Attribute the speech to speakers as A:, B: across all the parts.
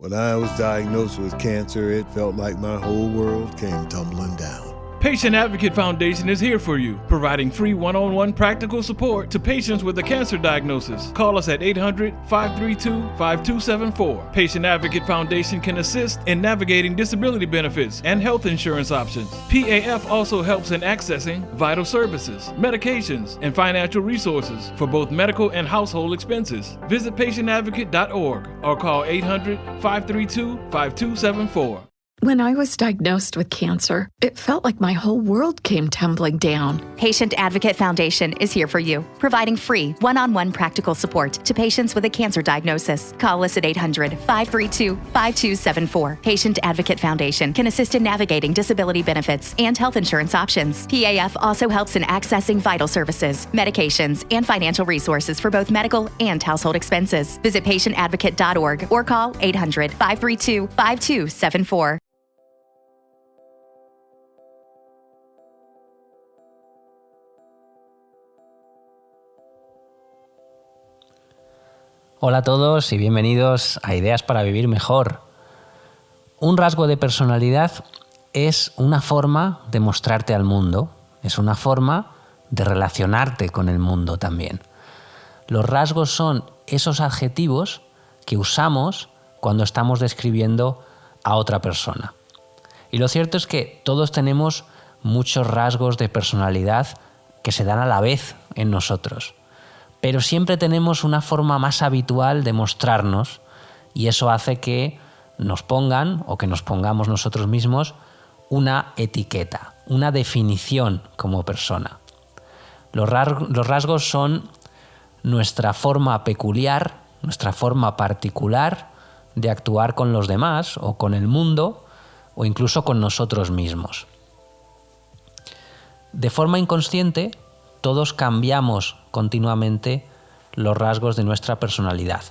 A: When I was diagnosed with cancer, it felt like my whole world came tumbling down.
B: Patient Advocate Foundation is here for you, providing free one-on-one practical support to patients with a cancer diagnosis. Call us at 800-532-5274. Patient Advocate Foundation can assist in navigating disability benefits and health insurance options. PAF also helps in accessing vital services, medications, and financial resources for both medical and household expenses. Visit patientadvocate.org or call 800-532-5274.
C: When I was diagnosed with cancer, it felt like my whole world came tumbling down.
D: Patient Advocate Foundation is here for you, providing free one-on-one practical support to patients with a cancer diagnosis. Call us at 800-532-5274. Patient Advocate Foundation can assist in navigating disability benefits and health insurance options. PAF also helps in accessing vital services, medications, and financial resources for both medical and household expenses. Visit patientadvocate.org or call 800-532-5274.
E: Hola a todos y bienvenidos a Ideas para Vivir Mejor. Un rasgo de personalidad es una forma de mostrarte al mundo, es una forma de relacionarte con el mundo también. Los rasgos son esos adjetivos que usamos cuando estamos describiendo a otra persona. Y lo cierto es que todos tenemos muchos rasgos de personalidad que se dan a la vez en nosotros. Pero siempre tenemos una forma más habitual de mostrarnos y eso hace que nos pongan o que nos pongamos nosotros mismos una etiqueta, una definición como persona. Los rasgos son nuestra forma peculiar, nuestra forma particular de actuar con los demás o con el mundo o incluso con nosotros mismos. De forma inconsciente, todos cambiamos continuamente los rasgos de nuestra personalidad.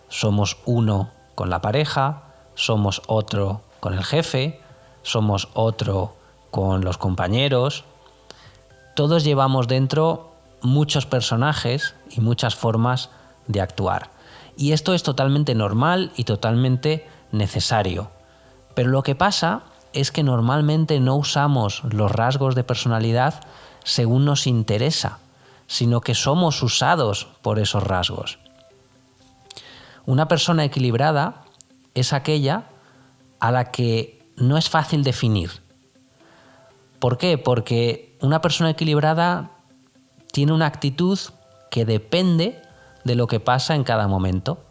E: Somos uno con la pareja, somos otro con el jefe, somos otro con los compañeros. Todos llevamos dentro muchos personajes y muchas formas de actuar. Y esto es totalmente normal y totalmente necesario. Pero lo que pasa es que normalmente no usamos los rasgos de personalidad según nos interesa, sino que somos usados por esos rasgos. Una persona equilibrada es aquella a la que no es fácil definir. ¿Por qué? Porque una persona equilibrada tiene una actitud que depende de lo que pasa en cada momento.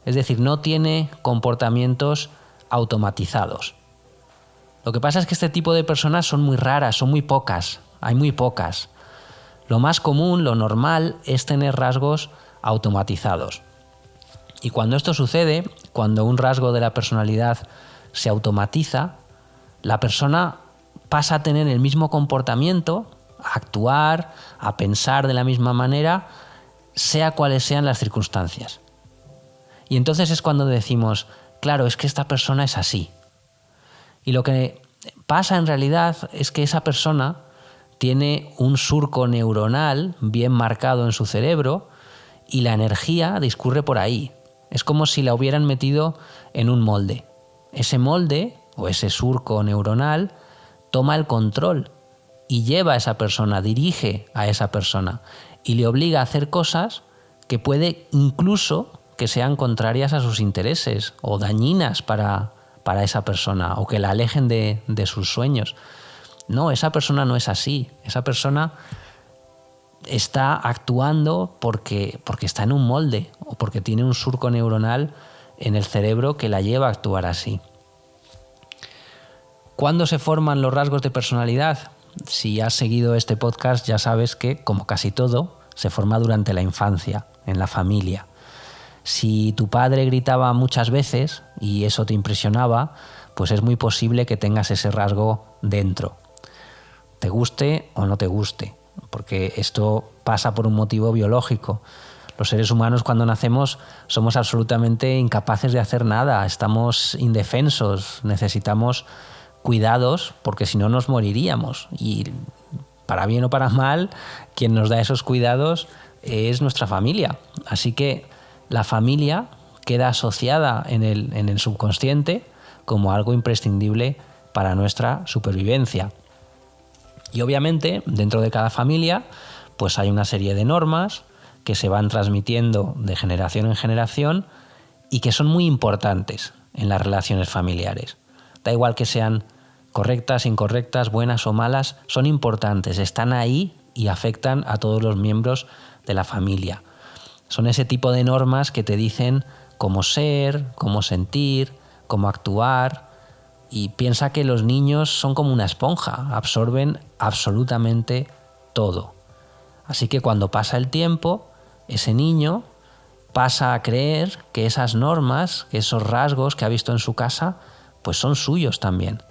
E: Es decir, no tiene comportamientos automatizados. Lo que pasa es que este tipo de personas son muy raras, son muy pocas, hay muy pocas. Lo más común, lo normal, es tener rasgos automatizados. Y cuando esto sucede, cuando un rasgo de la personalidad se automatiza, la persona pasa a tener el mismo comportamiento, a actuar, a pensar de la misma manera, sea cuales sean las circunstancias. Y entonces es cuando decimos, claro, es que esta persona es así. Y lo que pasa en realidad es que esa persona tiene un surco neuronal bien marcado en su cerebro y la energía discurre por ahí. Es como si la hubieran metido en un molde. Ese molde o ese surco neuronal toma el control y lleva a esa persona, dirige a esa persona y le obliga a hacer cosas que puede incluso que sean contrarias a sus intereses o dañinas para esa persona o que la alejen de sus sueños. No, esa persona no es así. Esa persona está actuando porque está en un molde o porque tiene un surco neuronal en el cerebro que la lleva a actuar así. ¿Cuándo se forman los rasgos de personalidad? Si has seguido este podcast ya sabes que, como casi todo, se forma durante la infancia, en la familia. Si tu padre gritaba muchas veces y eso te impresionaba, pues es muy posible que tengas ese rasgo dentro. Te guste o no te guste, porque esto pasa por un motivo biológico. Los seres humanos cuando nacemos somos absolutamente incapaces de hacer nada, estamos indefensos, necesitamos cuidados porque si no nos moriríamos. Y para bien o para mal, quien nos da esos cuidados es nuestra familia. Así que la familia queda asociada en el subconsciente como algo imprescindible para nuestra supervivencia. Y obviamente, dentro de cada familia, pues hay una serie de normas que se van transmitiendo de generación en generación y que son muy importantes en las relaciones familiares. Da igual que sean correctas, incorrectas, buenas o malas, son importantes, están ahí y afectan a todos los miembros de la familia. Son ese tipo de normas que te dicen cómo ser, cómo sentir, cómo actuar. Y piensa que los niños son como una esponja, absorben absolutamente todo. Así que cuando pasa el tiempo, ese niño pasa a creer que esas normas, que esos rasgos que ha visto en su casa, pues son suyos también.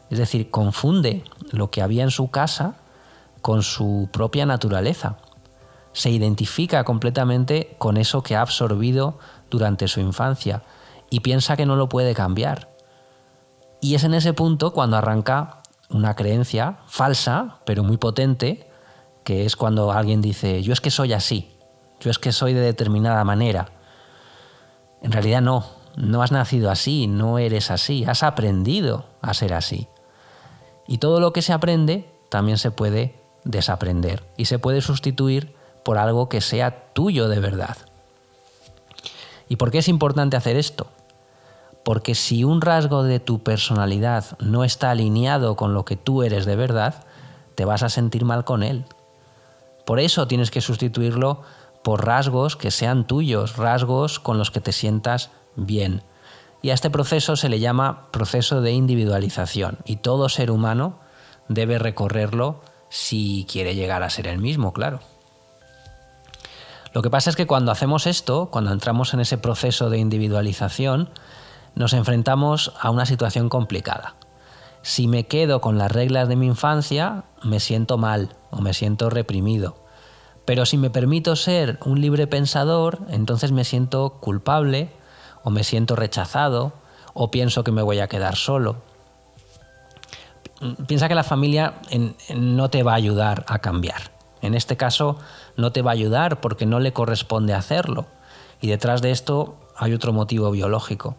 E: Es decir, confunde lo que había en su casa con su propia naturaleza. Se identifica completamente con eso que ha absorbido durante su infancia y piensa que no lo puede cambiar. Y es en ese punto cuando arranca una creencia falsa, pero muy potente, que es cuando alguien dice, yo es que soy así, yo es que soy de determinada manera. En realidad no has nacido así, no eres así, has aprendido a ser así. Y todo lo que se aprende también se puede desaprender y se puede sustituir por algo que sea tuyo de verdad. ¿Y por qué es importante hacer esto? Porque si un rasgo de tu personalidad no está alineado con lo que tú eres de verdad, te vas a sentir mal con él. Por eso tienes que sustituirlo por rasgos que sean tuyos, rasgos con los que te sientas bien. Y a este proceso se le llama proceso de individualización y todo ser humano debe recorrerlo si quiere llegar a ser el mismo, claro. Lo que pasa es que cuando hacemos esto, cuando entramos en ese proceso de individualización, nos enfrentamos a una situación complicada. Si me quedo con las reglas de mi infancia, me siento mal o me siento reprimido. Pero si me permito ser un libre pensador, entonces me siento culpable o me siento rechazado o pienso que me voy a quedar solo. Piensa que la familia no te va a ayudar a cambiar. En este caso, no te va a ayudar porque no le corresponde hacerlo. Y detrás de esto hay otro motivo biológico.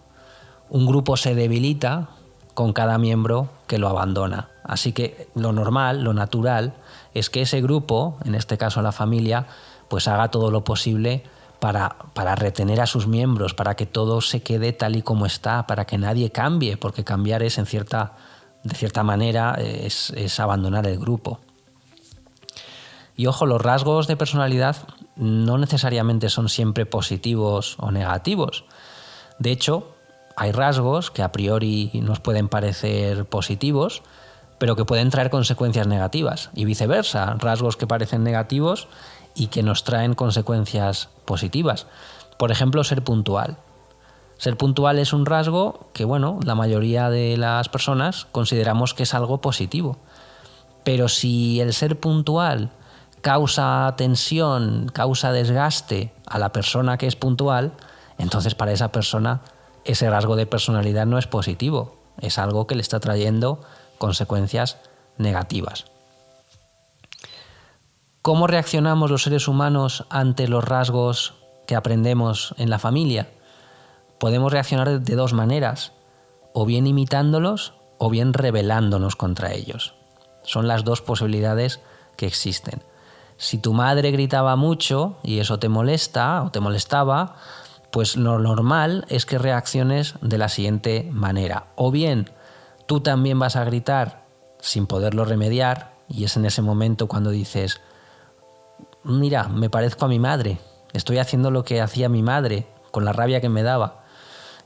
E: Un grupo se debilita con cada miembro que lo abandona. Así que lo normal, lo natural, es que ese grupo, en este caso la familia, pues haga todo lo posible para retener a sus miembros, para que todo se quede tal y como está, para que nadie cambie, porque cambiar es, de cierta manera, es abandonar el grupo. Y ojo, los rasgos de personalidad no necesariamente son siempre positivos o negativos. De hecho, hay rasgos que a priori nos pueden parecer positivos, pero que pueden traer consecuencias negativas. Y viceversa, rasgos que parecen negativos y que nos traen consecuencias positivas. Por ejemplo, ser puntual. Ser puntual es un rasgo que, la mayoría de las personas consideramos que es algo positivo. Pero si el ser puntual causa tensión, causa desgaste a la persona que es puntual, entonces para esa persona ese rasgo de personalidad no es positivo, es algo que le está trayendo consecuencias negativas. ¿Cómo reaccionamos los seres humanos ante los rasgos que aprendemos en la familia? Podemos reaccionar de dos maneras, o bien imitándolos o bien rebelándonos contra ellos. Son las dos posibilidades que existen. Si tu madre gritaba mucho y eso te molesta o te molestaba, pues lo normal es que reacciones de la siguiente manera. O bien tú también vas a gritar sin poderlo remediar y es en ese momento cuando dices, mira, me parezco a mi madre, estoy haciendo lo que hacía mi madre con la rabia que me daba.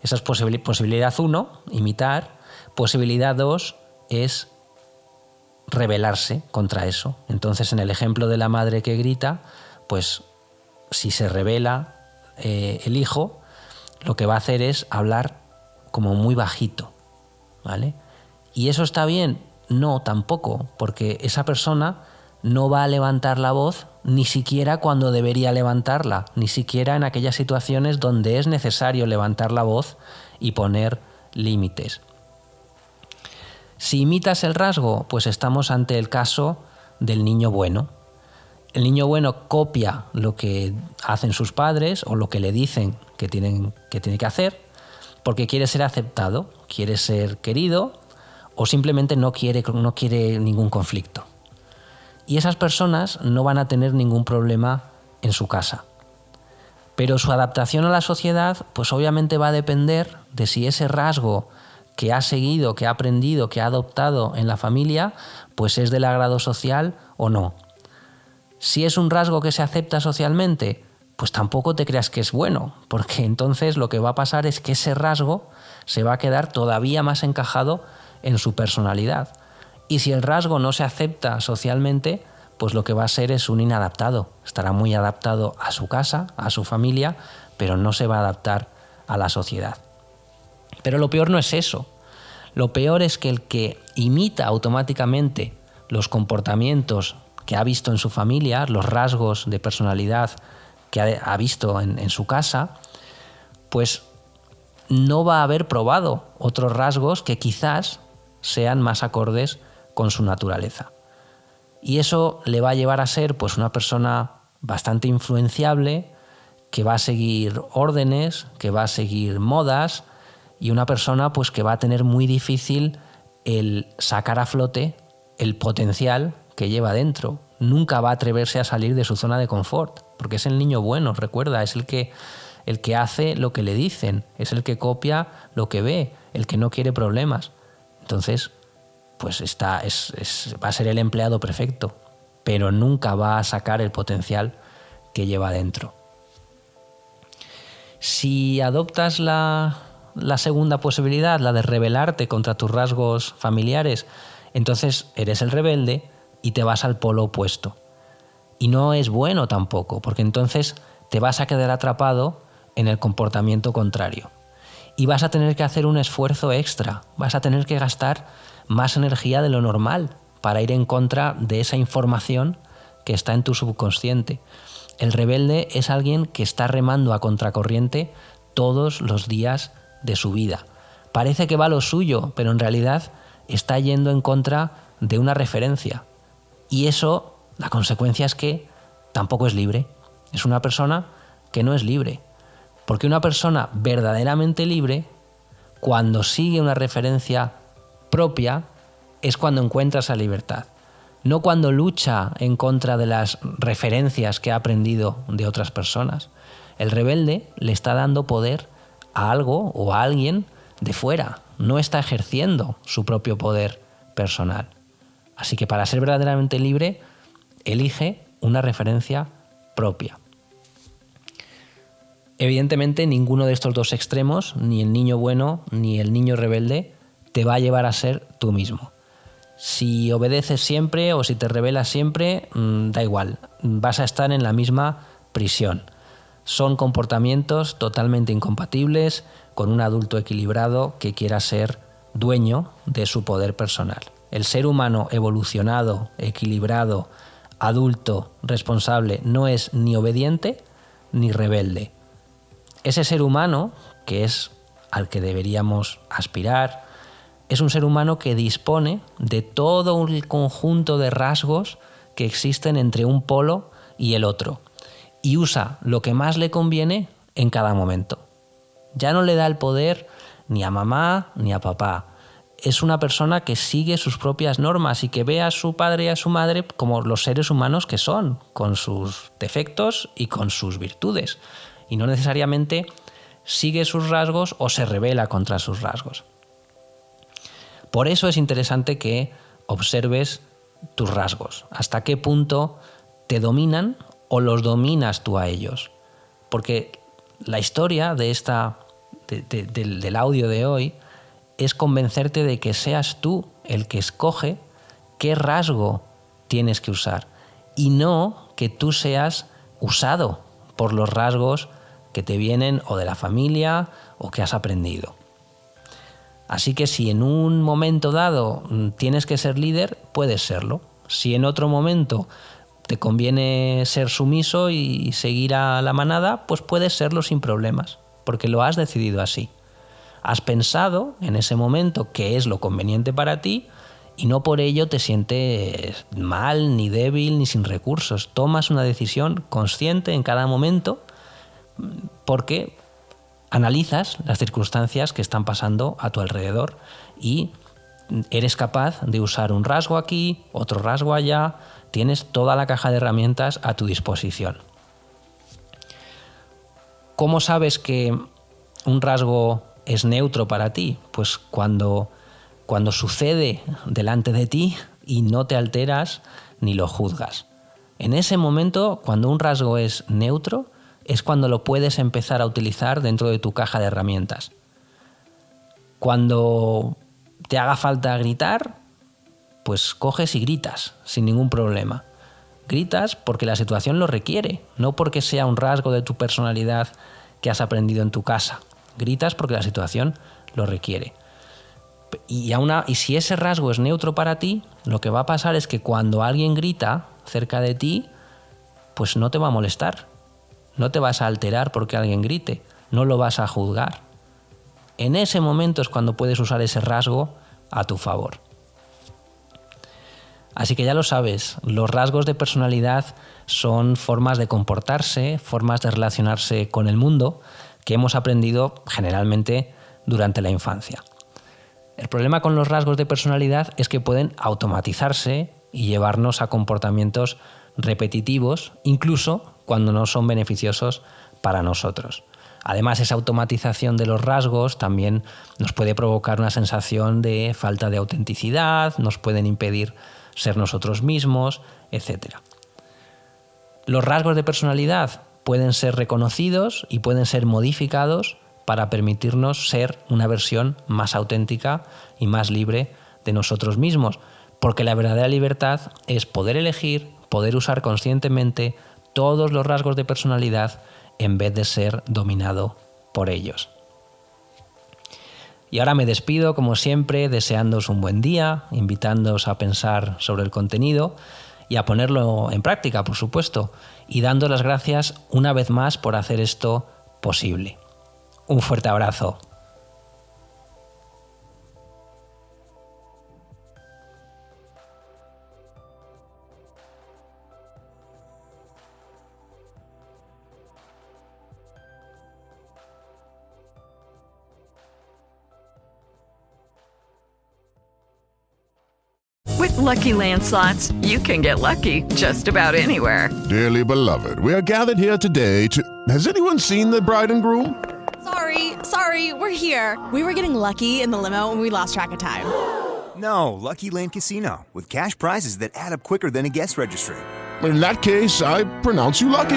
E: Esa es posibilidad 1, imitar. Posibilidad 2 es rebelarse contra eso. Entonces, en el ejemplo de la madre que grita, pues si se rebela el hijo, lo que va a hacer es hablar como muy bajito, ¿vale? ¿Y eso está bien? No, tampoco, porque esa persona no va a levantar la voz ni siquiera cuando debería levantarla, ni siquiera en aquellas situaciones donde es necesario levantar la voz y poner límites. Si imitas el rasgo, pues estamos ante el caso del niño bueno. El niño bueno copia lo que hacen sus padres o lo que le dicen que tiene que hacer porque quiere ser aceptado, quiere ser querido o simplemente no quiere ningún conflicto. Y esas personas no van a tener ningún problema en su casa. Pero su adaptación a la sociedad, pues obviamente va a depender de si ese rasgo que ha seguido, que ha aprendido, que ha adoptado en la familia, pues es del agrado social o no. Si es un rasgo que se acepta socialmente, pues tampoco te creas que es bueno, porque entonces lo que va a pasar es que ese rasgo se va a quedar todavía más encajado en su personalidad. Y si el rasgo no se acepta socialmente, pues lo que va a ser es un inadaptado. Estará muy adaptado a su casa, a su familia, pero no se va a adaptar a la sociedad. Pero lo peor no es eso. Lo peor es que el que imita automáticamente los comportamientos que ha visto en su familia, los rasgos de personalidad que ha visto en su casa, pues no va a haber probado otros rasgos que quizás sean más acordes con su naturaleza. Y eso le va a llevar a ser pues una persona bastante influenciable, que va a seguir órdenes, que va a seguir modas, y una persona pues que va a tener muy difícil el sacar a flote el potencial que lleva dentro. Nunca va a atreverse a salir de su zona de confort, porque es el niño bueno, recuerda, es el que hace lo que le dicen, es el que copia lo que ve, el que no quiere problemas. Entonces, pues va a ser el empleado perfecto, pero nunca va a sacar el potencial que lleva dentro. Si adoptas la segunda posibilidad, la de rebelarte contra tus rasgos familiares, entonces eres el rebelde y te vas al polo opuesto. Y no es bueno tampoco, porque entonces te vas a quedar atrapado en el comportamiento contrario. Y vas a tener que hacer un esfuerzo extra, vas a tener que gastar más energía de lo normal para ir en contra de esa información que está en tu subconsciente. El rebelde es alguien que está remando a contracorriente todos los días de su vida. Parece que va a lo suyo, pero en realidad está yendo en contra de una referencia. Y eso, la consecuencia es que tampoco es libre. Es una persona que no es libre. Porque una persona verdaderamente libre, cuando sigue una referencia propia, es cuando encuentra esa libertad. No cuando lucha en contra de las referencias que ha aprendido de otras personas. El rebelde le está dando poder a algo o a alguien de fuera. No está ejerciendo su propio poder personal. Así que para ser verdaderamente libre, elige una referencia propia. Evidentemente, ninguno de estos dos extremos, ni el niño bueno ni el niño rebelde, te va a llevar a ser tú mismo. Si obedeces siempre o si te rebelas siempre, da igual, vas a estar en la misma prisión. Son comportamientos totalmente incompatibles con un adulto equilibrado que quiera ser dueño de su poder personal. El ser humano evolucionado, equilibrado, adulto, responsable, no es ni obediente ni rebelde. Ese ser humano, que es al que deberíamos aspirar, es un ser humano que dispone de todo un conjunto de rasgos que existen entre un polo y el otro, y usa lo que más le conviene en cada momento. Ya no le da el poder ni a mamá ni a papá. Es una persona que sigue sus propias normas y que ve a su padre y a su madre como los seres humanos que son, con sus defectos y con sus virtudes. Y no necesariamente sigue sus rasgos o se rebela contra sus rasgos. Por eso es interesante que observes tus rasgos. ¿Hasta qué punto te dominan o los dominas tú a ellos? Porque la historia de del audio de hoy es convencerte de que seas tú el que escoge qué rasgo tienes que usar y no que tú seas usado por los rasgos que te vienen o de la familia o que has aprendido. Así que si en un momento dado tienes que ser líder, puedes serlo. Si en otro momento te conviene ser sumiso y seguir a la manada, pues puedes serlo sin problemas, porque lo has decidido así. Has pensado en ese momento qué es lo conveniente para ti y no por ello te sientes mal, ni débil, ni sin recursos. Tomas una decisión consciente en cada momento porque analizas las circunstancias que están pasando a tu alrededor y eres capaz de usar un rasgo aquí, otro rasgo allá, tienes toda la caja de herramientas a tu disposición. ¿Cómo sabes que un rasgo es neutro para ti? Pues cuando sucede delante de ti y no te alteras ni lo juzgas. En ese momento, cuando un rasgo es neutro, es cuando lo puedes empezar a utilizar dentro de tu caja de herramientas. Cuando te haga falta gritar, pues coges y gritas sin ningún problema. Gritas porque la situación lo requiere, no porque sea un rasgo de tu personalidad que has aprendido en tu casa. Gritas porque la situación lo requiere. Y si ese rasgo es neutro para ti, lo que va a pasar es que cuando alguien grita cerca de ti, pues no te va a molestar. No te vas a alterar porque alguien grite, no lo vas a juzgar. En ese momento es cuando puedes usar ese rasgo a tu favor. Así que ya lo sabes, los rasgos de personalidad son formas de comportarse, formas de relacionarse con el mundo que hemos aprendido generalmente durante la infancia. El problema con los rasgos de personalidad es que pueden automatizarse y llevarnos a comportamientos repetitivos, incluso cuando no son beneficiosos para nosotros. Además, esa automatización de los rasgos también nos puede provocar una sensación de falta de autenticidad, nos pueden impedir ser nosotros mismos, etc. Los rasgos de personalidad pueden ser reconocidos y pueden ser modificados para permitirnos ser una versión más auténtica y más libre de nosotros mismos, porque la verdadera libertad es poder elegir, poder usar conscientemente todos los rasgos de personalidad en vez de ser dominado por ellos. Y ahora me despido, como siempre, deseándoos un buen día, invitándoos a pensar sobre el contenido y a ponerlo en práctica, por supuesto, y dando las gracias una vez más por hacer esto posible. Un fuerte abrazo.
C: With Lucky Land Slots, you can get lucky just about anywhere.
F: Dearly beloved, we are gathered here today to... Has anyone seen the bride and groom?
G: Sorry, we're here. We were getting lucky in the limo and we lost track of time.
H: No, Lucky Land Casino, with cash prizes that add up quicker than a guest registry.
F: In that case, I pronounce you lucky.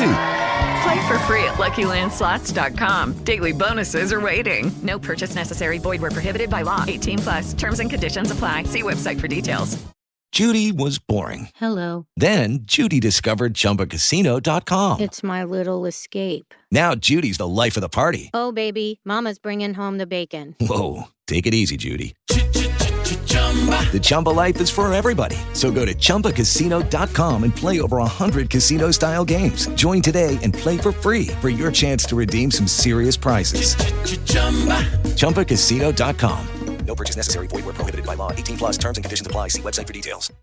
C: Play for free at LuckyLandSlots.com. Daily bonuses are waiting. No purchase necessary. Void where prohibited by law. 18+. Terms and conditions apply. See website for details.
I: Judy was boring.
J: Hello.
I: Then Judy discovered ChumbaCasino.com.
J: It's my little escape.
I: Now Judy's the life of the party.
J: Oh, baby, mama's bringing home the bacon.
I: Whoa, take it easy, Judy. The Chumba life is for everybody. So go to ChumbaCasino.com and play over 100 casino-style games. Join today and play for free for your chance to redeem some serious prizes. ChumbaCasino.com.
K: No purchase necessary. Void where prohibited by law. 18+. Terms and conditions apply. See website for details.